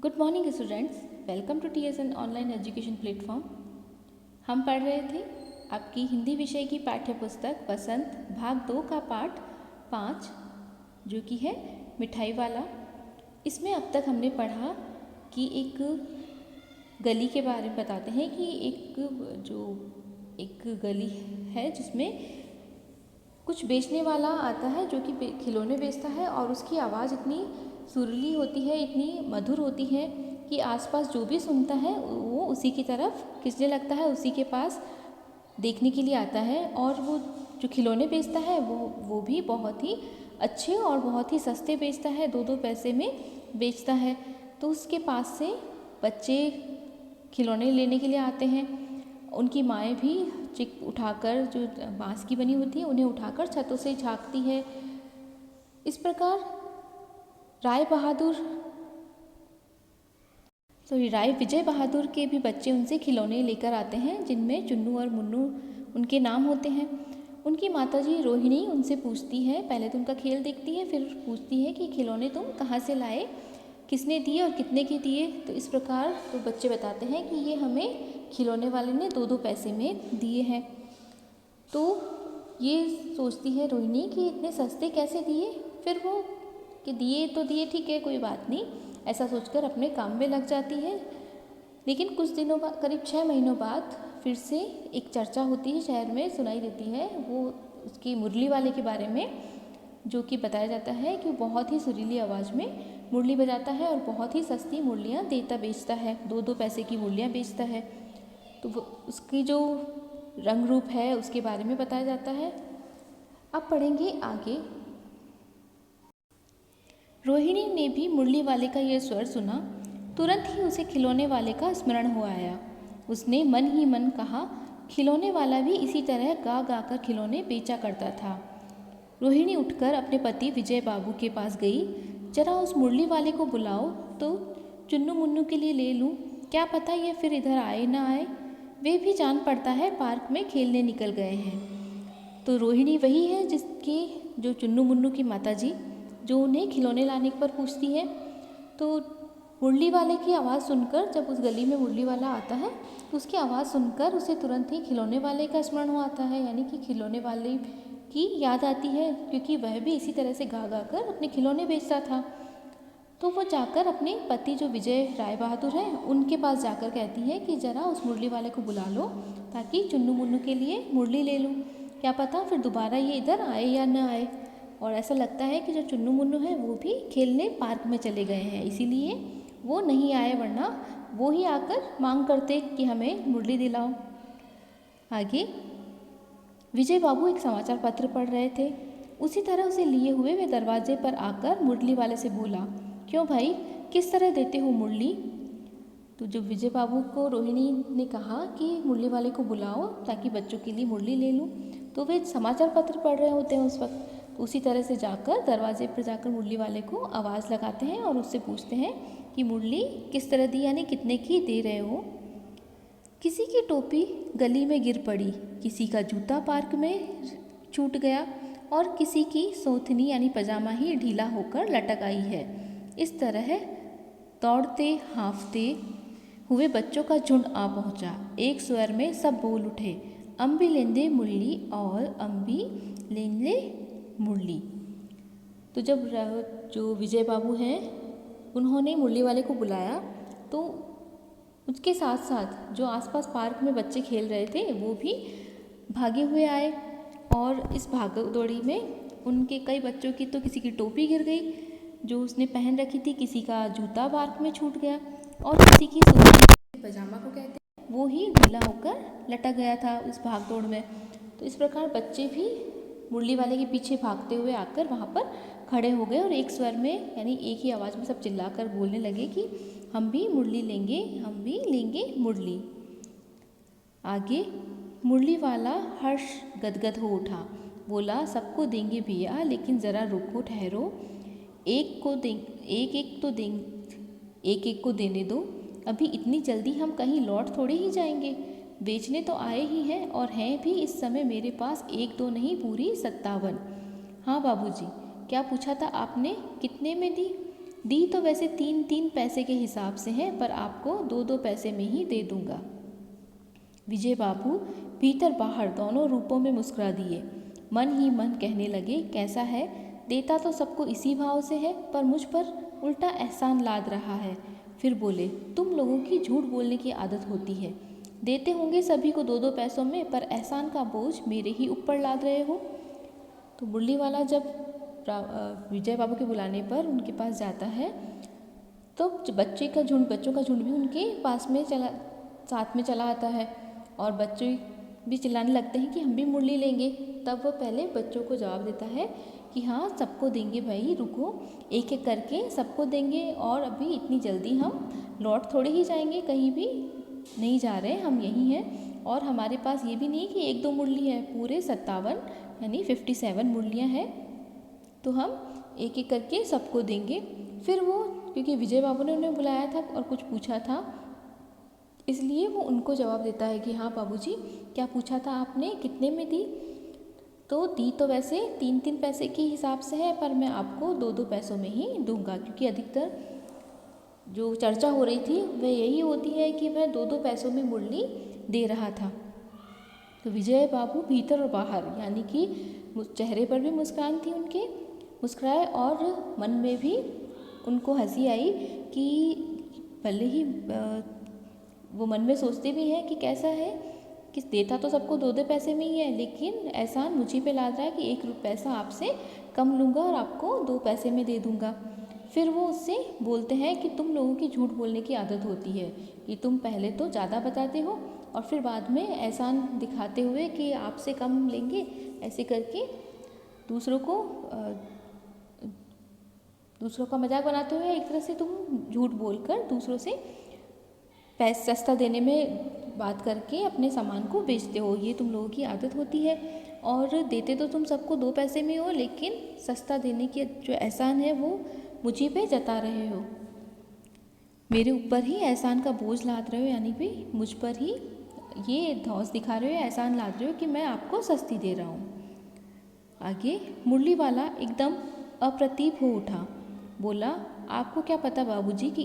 Good morning students, welcome to TSN online education platform. हम पढ़ रहे थे आपकी हिंदी विषय की पाठ्य पुस्तक बसंत भाग 2 का पाठ 5 जो कि है मिठाई वाला। इसमें अब तक हमने पढ़ा कि एक गली के बारे में बताते हैं कि एक गली है जिसमें कुछ बेचने वाला आता है जो कि खिलौने बेचता है और उसकी आवाज़ इतनी सुरीली होती है, इतनी मधुर होती है कि आसपास जो भी सुनता है वो उसी की तरफ खिंचने लगता है, उसी के पास देखने के लिए आता है। और वो जो खिलौने बेचता है वो भी बहुत ही अच्छे और बहुत ही सस्ते बेचता है, 2-2 पैसे में बेचता है। तो उसके पास से बच्चे खिलौने लेने के लिए आते हैं। उनकी माएँ भी चिक उठाकर, जो बाँस की बनी होती है उन्हें उठाकर छतों से झाँकती है। इस प्रकार राय विजय बहादुर के भी बच्चे उनसे खिलौने लेकर आते हैं जिनमें चुन्नू और मुन्नू उनके नाम होते हैं। उनकी माताजी रोहिणी उनसे पूछती है, पहले तो उनका खेल देखती है, फिर पूछती है कि खिलौने तुम कहाँ से लाए, किसने दिए और कितने के दिए। तो इस प्रकार तो बच्चे बताते हैं कि ये हमें खिलौने वाले ने 2-2 पैसे में दिए हैं। तो ये सोचती है रोहिणी कि इतने सस्ते कैसे दिए। फिर वो कि दिए तो दिए, ठीक है कोई बात नहीं, ऐसा सोचकर अपने काम में लग जाती है। लेकिन कुछ दिनों बाद, करीब 6 महीनों बाद फिर से एक चर्चा होती है, शहर में सुनाई देती है वो उसकी मुरली वाले के बारे में, जो कि बताया जाता है कि बहुत ही सुरीली आवाज़ में मुरली बजाता है और बहुत ही सस्ती मुरलियाँ देता बेचता है, 2-2 पैसे की मुरलियाँ बेचता है। तो वो उसकी जो रंग रूप है उसके बारे में बताया जाता है। अब पढ़ेंगे आगे। रोहिणी ने भी मुरली वाले का यह स्वर सुना, तुरंत ही उसे खिलौने वाले का स्मरण हो आया। उसने मन ही मन कहा, खिलौने वाला भी इसी तरह गा गा कर खिलौने बेचा करता था। रोहिणी उठकर अपने पति विजय बाबू के पास गई। जरा उस मुरली वाले को बुलाओ तो चुन्नू मुन्नू के लिए ले लूँ, क्या पता ये फिर इधर आए ना आए। वे भी जान पड़ता है पार्क में खेलने निकल गए हैं। तो रोहिणी वही है जिसकी जो चुन्नू मुन्नू की माताजी, जो उन्हें खिलौने लाने पर पूछती है। तो मुरली वाले की आवाज़ सुनकर, जब उस गली में मुरली वाला आता है तो उसकी आवाज़ सुनकर उसे तुरंत ही खिलौने वाले का स्मरण हो आता है, यानी कि खिलौने वाले की याद आती है, क्योंकि वह भी इसी तरह से गा गा कर अपने खिलौने बेचता था। तो वो जाकर अपने पति जो विजय राय बहादुर हैं उनके पास जाकर कहती है कि ज़रा उस मुरली वाले को बुला लो ताकि चुन्नू मुन्नू के लिए मुरली ले लूँ, क्या पता फिर दोबारा ये इधर आए या न आए। और ऐसा लगता है कि जो चुन्नू मुन्नू है वो भी खेलने पार्क में चले गए हैं, इसीलिए वो नहीं आए, वरना वो ही आकर मांग करते कि हमें मुरली दिलाओ। आगे विजय बाबू एक समाचार पत्र पढ़ रहे थे। उसी तरह उसे लिए हुए वे दरवाजे पर आकर मुरली वाले से बोला, क्यों भाई, किस तरह देते हो मुरली। तो जो विजय बाबू को रोहिणी ने कहा कि मुरली वाले को बुलाओ ताकि बच्चों के लिए मुरली ले लूँ, तो वे समाचार पत्र पढ़ रहे होते हैं उस वक्त। तो उसी तरह से जाकर दरवाजे पर जाकर मुरली वाले को आवाज़ लगाते हैं और उससे पूछते हैं कि मुरली किस तरह दी, यानी कितने की दे रहे हो। किसी की टोपी गली में गिर पड़ी, किसी का जूता पार्क में छूट गया और किसी की सोथनी यानी पजामा ही ढीला होकर लटक आई है। इस तरह दौड़ते हाँफते हुए बच्चों का झुंड आ पहुंचा। एक स्वर में सब बोल उठे, अम्बी लेंदे मुरली और अम्बी लेंदे मुरली। तो जब जो विजय बाबू हैं उन्होंने मुरली वाले को बुलाया तो उसके साथ साथ जो आसपास पार्क में बच्चे खेल रहे थे वो भी भागे हुए आए। और इस भाग दौड़ी में उनके कई बच्चों की, तो किसी की टोपी गिर गई जो उसने पहन रखी थी, किसी का जूता पार्क में छूट गया और किसी की पजामा को कहते हैं वो ही ढीला होकर लटक गया था उस भाग दौड़ में। तो इस प्रकार बच्चे भी मुरली वाले के पीछे भागते हुए आकर वहाँ पर खड़े हो गए और एक स्वर में, यानी एक ही आवाज़ में सब चिल्लाकर बोलने लगे कि हम भी मुरली लेंगे, हम भी लेंगे मुरली। आगे मुरली वाला हर्ष गदगद हो उठा, बोला सबको देंगे भैया, लेकिन ज़रा रुको ठहरो, एक एक को देने दो, अभी इतनी जल्दी हम कहीं लौट थोड़े ही जाएंगे, बेचने तो आए ही हैं और हैं भी इस समय मेरे पास 1-2 नहीं, पूरी 57। हाँ बाबूजी, क्या पूछा था आपने, कितने में दी। दी तो वैसे 3-3 पैसे के हिसाब से है, पर आपको 2-2 पैसे में ही दे दूंगा। विजय बाबू भीतर बाहर दोनों रूपों में मुस्कुरा दिए। मन ही मन कहने लगे, कैसा है, देता तो सबको इसी भाव से है, पर मुझ पर उल्टा एहसान लाद रहा है। फिर बोले, तुम लोगों की झूठ बोलने की आदत होती है। देते होंगे सभी को 2-2 पैसों में, पर एहसान का बोझ मेरे ही ऊपर लाद रहे हो। तो मुरली वाला जब विजय बाबू के बुलाने पर उनके पास जाता है, तो बच्चों का झुंड भी उनके पास में साथ में चला आता है, और बच्चे भी चिल्लाने लगते हैं कि हम भी मुरली लेंगे। तब वो पहले बच्चों को जवाब देता है कि हाँ, सबको देंगे भाई, रुको, एक एक करके सबको देंगे, और अभी इतनी जल्दी हम लौट थोड़े ही जाएंगे, कहीं भी नहीं जा रहे, हम यहीं हैं। और हमारे पास ये भी नहीं कि 1-2 मुरली है, पूरे 57 यानी 57 मुरलियाँ हैं, तो हम एक एक करके सबको देंगे। फिर वो, क्योंकि विजय बाबू ने उन्हें बुलाया था और कुछ पूछा था, इसलिए वो उनको जवाब देता है कि हाँ बाबूजी, क्या पूछा था आपने, कितने में दी? तो दी तो वैसे 3-3 पैसे के हिसाब से है, पर मैं आपको 2-2 पैसों में ही दूंगा, क्योंकि अधिकतर जो चर्चा हो रही थी वह यही होती है कि वह 2-2 पैसों में मुरली दे रहा था। तो विजय बाबू भीतर और बाहर, यानी कि चेहरे पर भी मुस्कान थी उनके, मुस्कुराए, और मन में भी उनको हंसी आई कि भले ही वो मन में सोचते भी हैं कि कैसा है कि देता तो सबको 2-2 पैसे में ही है, लेकिन एहसान मुझी पे लाद रहा है कि 1 पैसा आपसे कम लूँगा और आपको 2 पैसे में दे दूँगा। फिर वो उससे बोलते हैं कि तुम लोगों की झूठ बोलने की आदत होती है, कि तुम पहले तो ज़्यादा बताते हो और फिर बाद में एहसान दिखाते हुए कि आपसे कम लेंगे, ऐसे करके दूसरों का मजाक बनाते हुए एक तरह से तुम झूठ बोलकर दूसरों से पैसा सस्ता देने में बात करके अपने सामान को बेचते हो। ये तुम लोगों की आदत होती है, और देते तो तुम सबको 2 पैसे में हो, लेकिन सस्ता देने की जो एहसान है वो मुझे पे जता रहे हो, मेरे ऊपर ही एहसान का बोझ लाद रहे हो, यानी कि मुझ पर ही ये धौंस दिखा रहे हो, एहसान लाद रहे हो कि मैं आपको सस्ती दे रहा हूँ। आगे मुरली वाला एकदम अप्रतीप हो उठा, बोला, आपको क्या पता बाबूजी कि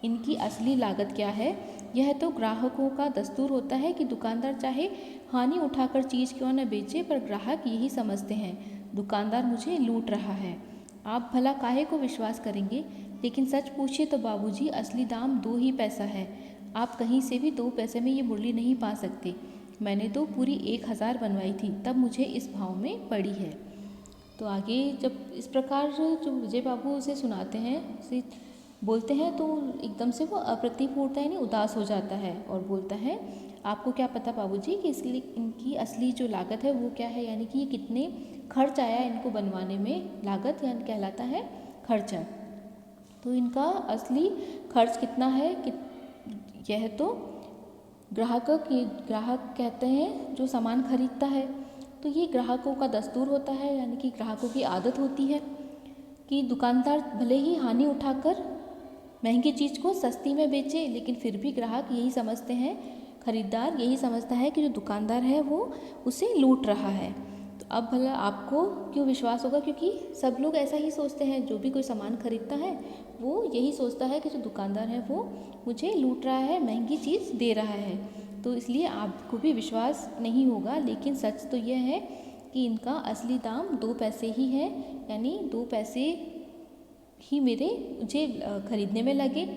इनकी असली लागत क्या है? यह तो ग्राहकों का दस्तूर होता है कि दुकानदार चाहे हानि उठाकर चीज़ क्यों न बेचे, पर ग्राहक यही समझते हैं, दुकानदार मुझे लूट रहा है। आप भला काहे को विश्वास करेंगे, लेकिन सच पूछिए तो बाबूजी, असली दाम 2 ही पैसा है। आप कहीं से भी 2 पैसे में ये मुरली नहीं पा सकते। मैंने तो पूरी 1000 बनवाई थी, तब मुझे इस भाव में पड़ी है। तो आगे जब इस प्रकार जो विजय बाबू उसे सुनाते हैं, उसे बोलते हैं, तो एकदम से वो अप्रतिभ होता है, यानी उदास हो जाता है, और बोलता है, आपको क्या पता बाबूजी कि इसलिए इनकी असली जो लागत है वो क्या है, यानी कि ये कितने खर्च आया इनको बनवाने में, लागत यानी कहलाता है खर्चा। तो इनका असली खर्च कितना है कि यह तो ग्राहक कहते हैं जो सामान खरीदता है, तो ये ग्राहकों का दस्तूर होता है, यानी कि ग्राहकों की आदत होती है कि दुकानदार भले ही हानि उठाकर महंगी चीज़ को सस्ती में बेचे, लेकिन फिर भी ग्राहक यही समझते हैं, खरीदार यही समझता है कि जो दुकानदार है वो उसे लूट रहा है। तो अब भला आपको क्यों विश्वास होगा, क्योंकि सब लोग ऐसा ही सोचते हैं, जो भी कोई सामान खरीदता है वो यही सोचता है कि जो दुकानदार है वो मुझे लूट रहा है, महंगी चीज़ दे रहा है, तो इसलिए आपको भी विश्वास नहीं होगा। लेकिन सच तो यह है कि इनका असली दाम 2 पैसे ही है, यानी 2 पैसे ही मुझे खरीदने में लगे,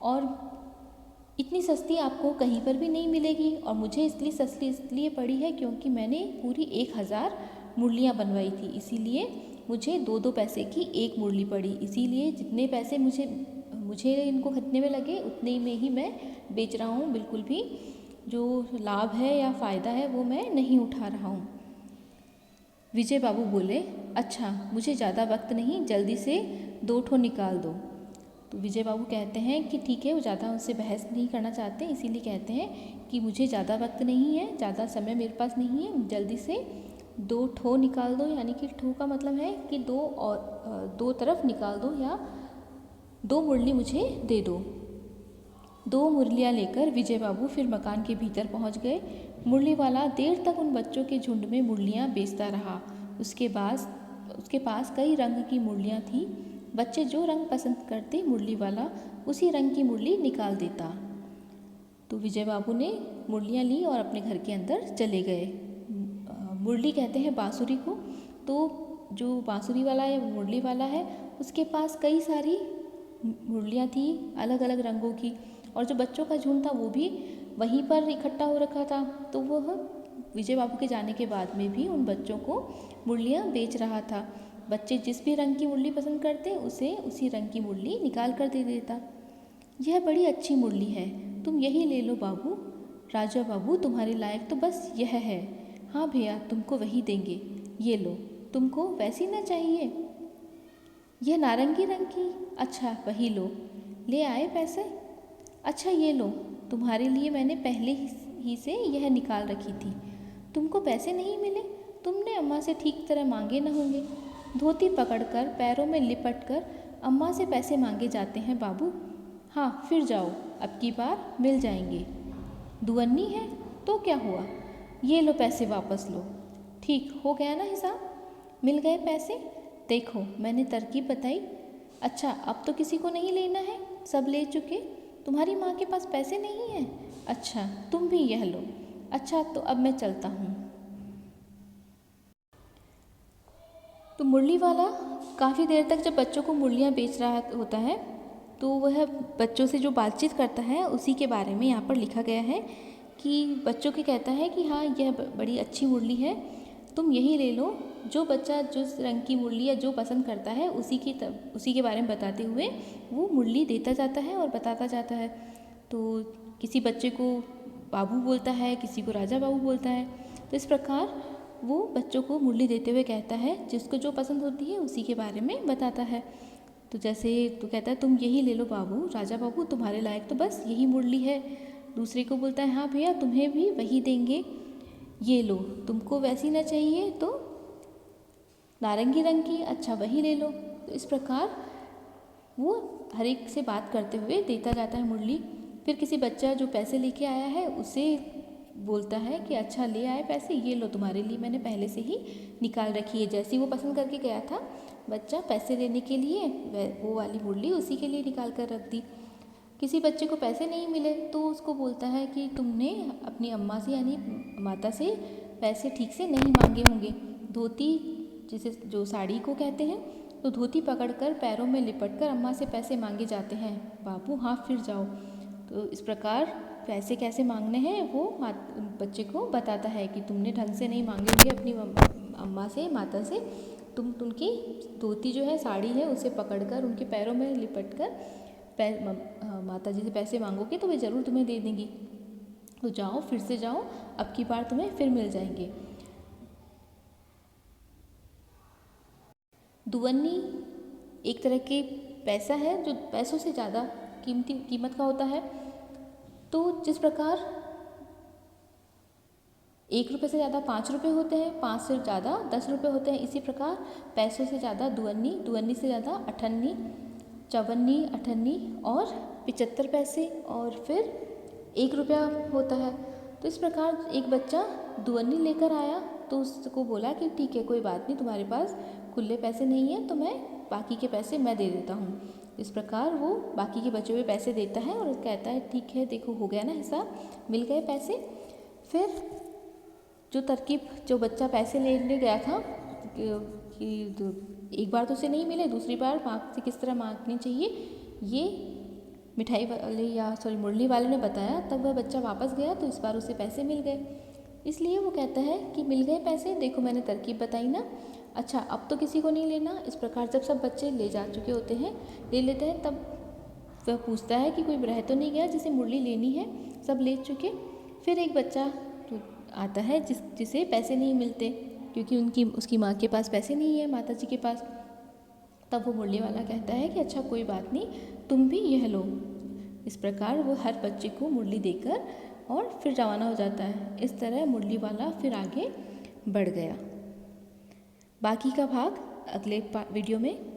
और इतनी सस्ती आपको कहीं पर भी नहीं मिलेगी, और मुझे इसलिए सस्ती इसलिए पड़ी है क्योंकि मैंने पूरी 1000 मुरलियाँ बनवाई थी, इसीलिए मुझे 2-2 पैसे की एक मुरली पड़ी, इसीलिए जितने पैसे मुझे इनको खरीदने में लगे उतने में ही मैं बेच रहा हूँ, बिल्कुल भी जो लाभ है या फ़ायदा है वो मैं नहीं उठा रहा हूँ। विजय बाबू बोले, अच्छा मुझे ज़्यादा वक्त नहीं, जल्दी से 2 ठो निकाल दो। तो विजय बाबू कहते हैं कि ठीक है, वो ज़्यादा उनसे बहस नहीं करना चाहते, इसीलिए कहते हैं कि मुझे ज़्यादा वक्त नहीं है, ज़्यादा समय मेरे पास नहीं है, जल्दी से 2 ठो निकाल दो, यानी कि ठो का मतलब है कि 2 तरफ निकाल दो, या 2 मुरली मुझे दे दो। 2 मुरलियाँ लेकर विजय बाबू फिर मकान के भीतर पहुँच गए। मुरली वाला देर तक उन बच्चों के झुंड में मुरलियाँ बेचता रहा। उसके पास कई रंग की मुरलियाँ थीं, बच्चे जो रंग पसंद करते मुरली वाला उसी रंग की मुरली निकाल देता। तो विजय बाबू ने मुरलियाँ ली और अपने घर के अंदर चले गए। मुरली कहते हैं बाँसुरी को। तो जो बाँसुरी वाला है, मुरली वाला है, उसके पास कई सारी मुरलियाँ थी अलग अलग रंगों की, और जो बच्चों का झुंड था वो भी वहीं पर इकट्ठा हो रखा था। तो वह विजय बाबू के जाने के बाद में भी उन बच्चों को मुरलियाँ बेच रहा था। बच्चे जिस भी रंग की मुरली पसंद करते उसे उसी रंग की मुरली निकाल कर दे देता। यह बड़ी अच्छी मुरली है, तुम यही ले लो बाबू। राजा बाबू तुम्हारे लायक तो बस यह है। हाँ भैया, तुमको वही देंगे, ये लो। तुमको वैसी ना चाहिए? यह नारंगी रंग की। अच्छा वही लो। ले आए पैसे? अच्छा ये लो, तुम्हारे लिए मैंने पहले ही से यह निकाल रखी थी। तुमको पैसे नहीं मिले? तुमने अम्मा से ठीक तरह मांगे न होंगे। धोती पकड़कर पैरों में लिपट कर अम्मा से पैसे मांगे जाते हैं बाबू। हाँ फिर जाओ, अब की बार मिल जाएंगे। दुअन्नी है तो क्या हुआ, ये लो पैसे वापस लो। ठीक हो गया ना हिसाब? मिल गए पैसे? देखो मैंने तरकीब बताई। अच्छा अब तो किसी को नहीं लेना है, सब ले चुके। तुम्हारी माँ के पास पैसे नहीं हैं? अच्छा तुम भी यह लो। अच्छा तो अब मैं चलता हूँ। तो मुरली वाला काफ़ी देर तक जब बच्चों को मुरलियाँ बेच रहा होता है तो वह बच्चों से जो बातचीत करता है उसी के बारे में यहाँ पर लिखा गया है कि बच्चों के कहता है कि हाँ यह बड़ी अच्छी मुरली है, तुम यही ले लो। जो बच्चा जिस रंग की मुरली या जो पसंद करता है उसी के बारे में बताते हुए वो मुरली देता जाता है और बताता जाता है। तो किसी बच्चे को बाबू बोलता है, किसी को राजा बाबू बोलता है। तो इस प्रकार वो बच्चों को मुरली देते हुए कहता है, जिसको जो पसंद होती है उसी के बारे में बताता है। तो जैसे तो कहता है तुम यही ले लो बाबू, राजा बाबू तुम्हारे लायक तो बस यही मुरली है। दूसरे को बोलता है हाँ भैया तुम्हें भी वही देंगे, ये लो। तुमको वैसी ना चाहिए तो नारंगी रंग की, अच्छा वही ले लो। तो इस प्रकार वो हर एक से बात करते हुए देता जाता है मुरली। फिर किसी बच्चा जो पैसे लेके आया है उसे बोलता है कि अच्छा ले आए पैसे, ये लो तुम्हारे लिए मैंने पहले से ही निकाल रखी है। जैसे ही वो पसंद करके गया था बच्चा पैसे देने के लिए, वो वाली मुरली उसी के लिए निकाल कर रख दी। किसी बच्चे को पैसे नहीं मिले तो उसको बोलता है कि तुमने अपनी अम्मा से यानी माता से पैसे ठीक से नहीं मांगे होंगे। धोती जिसे जो साड़ी को कहते हैं, तो धोती पकड़कर पैरों में लिपटकर अम्मा से पैसे मांगे जाते हैं बाबू। हाँ फिर जाओ। तो इस प्रकार पैसे कैसे मांगने हैं वो बच्चे को बताता है कि तुमने ढंग से नहीं मांगे होंगे अपनी अम्मा से, माता से। तुम उनकी धोती जो है, साड़ी है, उसे पकड़कर उनके पैरों में लिपटकर माता जी से पैसे मांगोगे तो वे ज़रूर तुम्हें दे देंगी। तो जाओ, फिर से जाओ, अब की बार तुम्हें फिर मिल जाएंगे। दुअन्नी एक तरह के पैसा है जो पैसों से ज़्यादा कीमत का होता है। तो जिस प्रकार 1 रुपये से ज़्यादा 5 रुपये होते हैं, 5 से ज़्यादा 10 रुपये होते हैं, इसी प्रकार पैसों से ज़्यादा दुअन्नी, दुअन्नी से ज़्यादा अठन्नी, चवन्नी, अठन्नी और 75 पैसे और फिर 1 रुपया होता है। तो इस प्रकार एक बच्चा दुअन्नी लेकर आया तो उसको बोला कि ठीक है कोई बात नहीं, तुम्हारे पास खुले पैसे नहीं है तो मैं बाकी के पैसे मैं दे देता हूँ। इस प्रकार वो बाकी के बचे हुए पैसे देता है और कहता है ठीक है देखो हो गया ना हिसाब, मिल गए पैसे। फिर जो तरकीब जो बच्चा पैसे लेने गया था कि एक बार तो उसे नहीं मिले, दूसरी बार माँ से किस तरह मांगने चाहिए ये मिठाई वाले या मुरली वाले ने बताया, तब वह बच्चा वापस गया तो इस बार उसे पैसे मिल गए। इसलिए वो कहता है कि मिल गए पैसे, देखो मैंने तरकीब बताई ना, अच्छा अब तो किसी को नहीं लेना। इस प्रकार जब सब बच्चे ले जा चुके होते हैं, ले लेते हैं, तब वह पूछता है कि कोई रह तो नहीं गया जिसे मुरली लेनी है, सब ले चुके। फिर एक बच्चा आता है जिसे पैसे नहीं मिलते क्योंकि उसकी माँ के पास पैसे नहीं है, माता जी के पास। तब वो मुरली वाला कहता है कि अच्छा कोई बात नहीं, तुम भी यह लो। इस प्रकार वो हर बच्चे को मुरली देकर और फिर रवाना हो जाता है। इस तरह मुरली वाला फिर आगे बढ़ गया। बाकी का भाग अगले वीडियो में